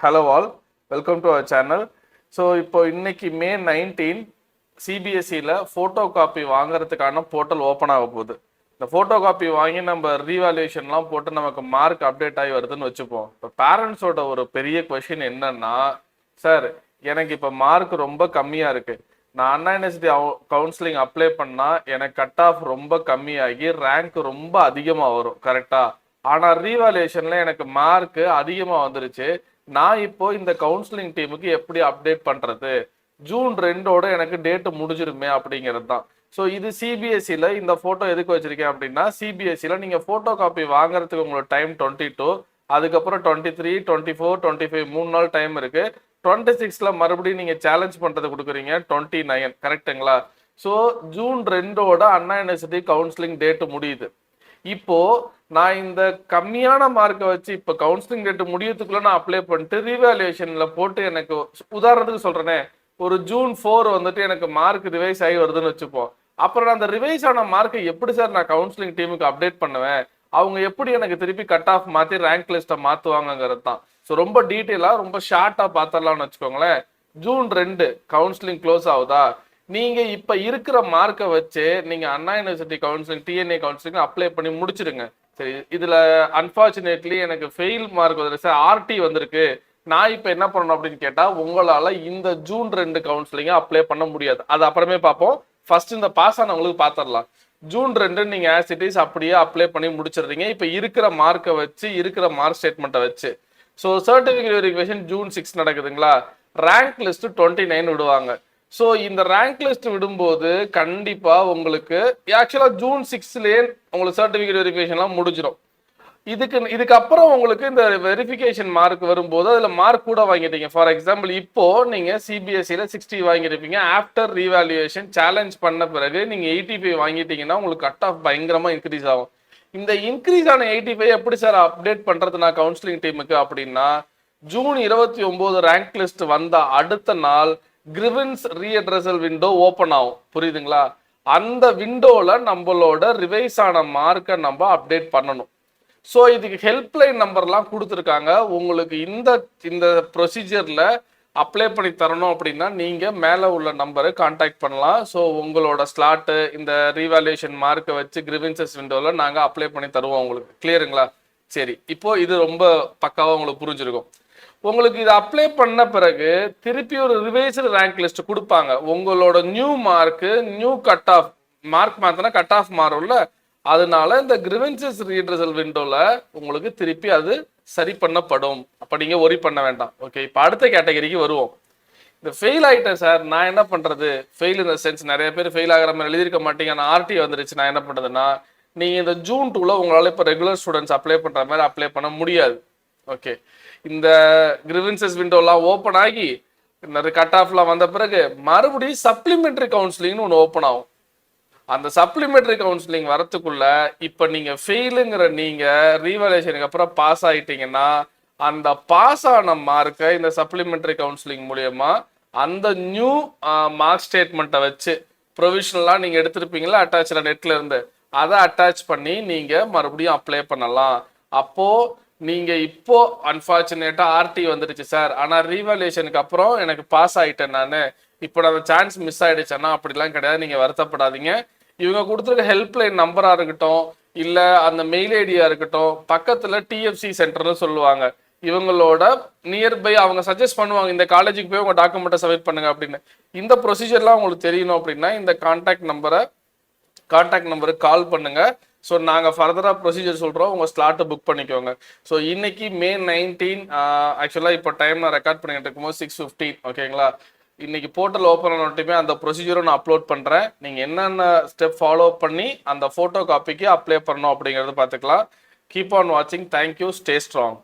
Hello all, welcome to our channel. So இப்போ இன்னைக்கு மே 19 சிபிஎஸ்சியில் photo copy வாங்குறதுக்கான போர்ட்டல் ஓப்பன் ஆக போகுது. இந்த ஃபோட்டோ காப்பி வாங்கி நம்ம ரீவாலுவேஷன்லாம் போட்டு நமக்கு மார்க் அப்டேட் ஆகி வருதுன்னு வச்சுப்போம். இப்போ பேரண்ட்ஸோட ஒரு பெரிய கொஷின் என்னன்னா, சார் எனக்கு இப்போ மார்க் ரொம்ப கம்மியாக இருக்குது, நான் அண்ணா யூனிவர்சிட்டி கவுன்சிலிங் அப்ளை பண்ணால் எனக்கு கட் ஆஃப் ரொம்ப கம்மியாகி ரேங்க் ரொம்ப அதிகமாக வரும் கரெக்டாக, ஆனால் ரீவாலுவேஷனில் எனக்கு மார்க்கு அதிகமாக வந்துருச்சு, நான் இப்போ இந்த கவுன்சிலிங் டீமுக்கு எப்படி அப்டேட் பண்றது, ஜூன் 2 எனக்கு டேட் முடிஞ்சிருமே அப்படிங்கிறது தான். ஸோ இது சிபிஎஸ்சியில் இந்த ஃபோட்டோ எதுக்கு வச்சிருக்கேன் அப்படின்னா, சிபிஎஸ்சியில் நீங்கள் ஃபோட்டோ காப்பி வாங்குறதுக்கு உங்களுக்கு டைம் 22, அதுக்கப்புறம் 23, 24, 25 3 நாள் டைம் இருக்கு. 26ல மறுபடியும் நீங்கள் சேலஞ்ச் பண்ணுறது கொடுக்குறீங்க 29, கரெக்டுங்களா? ஸோ ஜூன் 2 அண்ணா யூனிவர்சிட்டி கவுன்சிலிங் டேட்டு முடியுது. இப்போ நான் இந்த கம்மியான மார்க்கை வச்சு இப்போ கவுன்சிலிங் டேட் முடியறதுக்குள்ள நான் அப்ளை பண்ணிட்டு ரீவேல்யூவேஷன்ல போட்டு, எனக்கு உதாரணத்துக்கு சொல்றேனே, ஒரு ஜூன் 4 வந்துட்டு எனக்கு மார்க் ரிவைஸ் ஆகி வருதுன்னு வச்சுப்போம். அப்புறம் நான் அந்த ரிவைஸ் ஆன மார்க்கை எப்படி சார் நான் கவுன்சிலிங் டீமுக்கு அப்டேட் பண்ணுவேன், அவங்க எப்படி எனக்கு திருப்பி கட் ஆஃப் மாற்றி ரேங்க் லிஸ்ட்டை மாற்றுவாங்கங்கிறது தான். ஸோ ரொம்ப டீட்டெயிலாக ரொம்ப ஷார்ட்டாக பார்த்துடலாம்னு வச்சுக்கோங்களேன். ஜூன் 2 கவுன்சிலிங் க்ளோஸ் ஆகுதா, நீங்க இப்ப இருக்கிற மார்க்கை வச்சு நீங்க Anna university counselling TNEA counselling apply பண்ணி முடிச்சிருங்க. சரி, இதுல அன்பார்ச்சுனேட்லி எனக்கு ஃபெயில் மார்க் வந்துருக்கு சார், ஆர்டி வந்திருக்கு, நான் இப்ப என்ன பண்ணணும் அப்படின்னு கேட்டா, உங்களால இந்த ஜூன் 2 கவுன்சிலிங்க அப்ளை பண்ண முடியாது. அது அப்புறமே பார்ப்போம். ஃபர்ஸ்ட் இந்த பாஸ் ஆனவங்களுக்கு பார்த்துடலாம். ஜூன் 2 நீங்க ஆஸ் இட் இஸ் அப்படியே அப்ளை பண்ணி முடிச்சிடுறீங்க இப்ப இருக்கிற மார்க்கை வச்சு, இருக்கிற மார்க் ஸ்டேட்மெண்ட்டை வச்சு. ஸோ சர்டிஃபிகேட் வெரிஃபிகேஷன் ஜூன் 6 நடக்குதுங்களா, ரேங்க் லிஸ்ட் 29 விடுவாங்க. ஸோ இந்த ரேங்க் லிஸ்ட் விடும்போது கண்டிப்பா உங்களுக்கு ஆக்சுவலா ஜூன் 6லேயே உங்களுக்கு சர்டிஃபிகேட் வெரிஃபிகேஷன்லாம் முடிஞ்சிடும். இதுக்கப்புறம் உங்களுக்கு இந்த வெரிஃபிகேஷன் மார்க் வரும்போது அதுல மார்க் கூட வாங்கிட்டீங்க. ஃபார் எக்ஸாம்பிள் இப்போ நீங்க சிபிஎஸ்சியில் 60 வாங்கியிருப்பீங்க, ஆஃப்டர் ரீவேல்யூவேஷன் சேலஞ்ச் பண்ண பிறகு நீங்க 85 வாங்கிட்டீங்கன்னா உங்களுக்கு கட் ஆஃப் பயங்கரமா இன்க்ரீஸ் ஆகும். இந்த இன்க்ரீஸ் ஆன 85 எப்படி சார் அப்டேட் பண்றது நான் கவுன்சிலிங் டீமுக்கு அப்படின்னா, ஜூன் 29 ரேங்க் லிஸ்ட் வந்த அடுத்த நாள் கிரிவன்ஸ் ரீஅட்ரஸல் விண்டோ ஓப்பன் ஆகும். புரியுதுங்களா? அந்த விண்டோல நம்மளோட ரிவைஸ் ஆன மார்க்கை நம்ம அப்டேட் பண்ணணும். ஸோ இதுக்கு ஹெல்ப்லைன் நம்பர்லாம் கொடுத்துருக்காங்க. உங்களுக்கு இந்த ப்ரொசீஜர்ல அப்ளை பண்ணி தரணும் அப்படின்னா நீங்க மேலே உள்ள நம்பரை கான்டாக்ட் பண்ணலாம். ஸோ உங்களோட ஸ்லாட்டு இந்த ரீவாலுவேஷன் மார்க்கை வச்சு கிரிவன்சஸ் விண்டோல நாங்க அப்ளை பண்ணி தருவோம் உங்களுக்கு. கிளியருங்களா? சரி, இப்போ இது ரொம்ப பக்காவா உங்களுக்கு புரிஞ்சிருக்கும். உங்களுக்கு இது அப்ளை பண்ண பிறகு திருப்பி ஒரு ரிவைஸ்டு ரேங்க் லிஸ்ட் கொடுப்பாங்க. உங்களோட new mark new cut off mark மாத்தினா கட் ஆஃப் மாறும்ல, அதனால இந்த கிரிவன்சஸ் ரீட்ரஸல் விண்டோல உங்களுக்கு திருப்பி அது சரி பண்ணப்படும். அப்ப நீங்க ஒரி பண்ண வேண்டாம். ஓகே, இப்போ அடுத்த கேட்டகரிக்கு வருவோம். இந்த ஃபெயில் ஆயிட்டேன் சார், நான் என்ன பண்றது? ஃபெயில் இந்த சென்ஸ் நிறைய பேர் ஃபெயில் ஆகிற மாதிரி எழுதியிருக்க மாட்டீங்க, நான் ஆர்டி வந்துருச்சு, நான் என்ன பண்றதுன்னா, நீங்க இந்த ஜூன் 2 உங்களால இப்போ ரெகுலர் ஸ்டூடெண்ட்ஸ் அப்ளை பண்ற மாதிரி அப்ளை பண்ண முடியாது. ஓகே, இந்த கிரிவன்சஸ் விண்டோலாம் ஓப்பன் ஆகி இந்த கட் ஆஃப்லாம் வந்த பிறகு மறுபடியும் சப்ளிமெண்டரி கவுன்சிலிங்னு ஒன்று ஓப்பன் ஆகும். அந்த சப்ளிமெண்டரி கவுன்சிலிங் வரத்துக்குள்ள இப்போ நீங்க ஃபெயிலுங்கிற நீங்க ரீவாலுவேஷனுக்கு அப்புறம் பாஸ் ஆயிட்டீங்கன்னா அந்த பாஸ் ஆன மார்க்கை இந்த சப்ளிமெண்டரி கவுன்சிலிங் மூலியமா அந்த நியூ மார்க் ஸ்டேட்மெண்ட்டை வச்சு ப்ரொவிஷனலாக நீங்க எடுத்திருப்பீங்களா அட்டாச்ல நெட்ல இருந்து, அதை அட்டாச் பண்ணி நீங்க மறுபடியும் அப்ளை பண்ணலாம். அப்போ நீங்க இப்போ அன்பார்ச்சுனேட்டா ஆர்டி வந்துருச்சு சார், ஆனா ரீவாலுவேஷனுக்கு அப்புறம் எனக்கு பாஸ் ஆயிட்டேன், நான் இப்போ அந்த சான்ஸ் மிஸ் ஆயிடுச்சேன்னா அப்படிலாம் கிடையாது, நீங்க வருத்தப்படாதீங்க. இவங்க கொடுத்துருக்க ஹெல்ப்லைன் நம்பரா இருக்கட்டும் இல்ல அந்த மெயில் ஐடியா இருக்கட்டும், பக்கத்துல டிஎஃப்சி சென்டர்னு சொல்லுவாங்க, இவங்களோட நியர்பை அவங்க சஜஸ்ட் பண்ணுவாங்க இந்த காலேஜுக்கு போய் உங்க டாக்குமெண்ட்டை சப்மிட் பண்ணுங்க அப்படின்னு. இந்த ப்ரொசீஜர்லாம் உங்களுக்கு தெரியணும் அப்படின்னா இந்த கான்டாக்ட் நம்பருக்கு கால் பண்ணுங்க. ஸோ நாங்கள் ஃபர்தராக ப்ரொசீஜர் சொல்கிறோம், உங்கள் ஸ்லாட்டை புக் பண்ணிக்கோங்க. ஸோ இன்னைக்கு மே 19, ஆக்சுவலாக இப்போ டைம் நான் ரெக்கார்ட் பண்ணிட்டு இருக்கும்போது 6:15. ஓகேங்களா? இன்னைக்கு போர்ட்டல் ஓப்பன் ஆனட்டுமே அந்த ப்ரொசீஜரும் நான் அப்லோட் பண்ணுறேன். நீங்கள் என்னென்ன ஸ்டெப் ஃபாலோ பண்ணி அந்த ஃபோட்டோ காப்பிக்கு அப்ளை பண்ணணும் அப்படிங்கிறத பார்த்துக்கலாம். கீப் ஆன் வாட்சிங். தேங்க்யூ. Stay strong.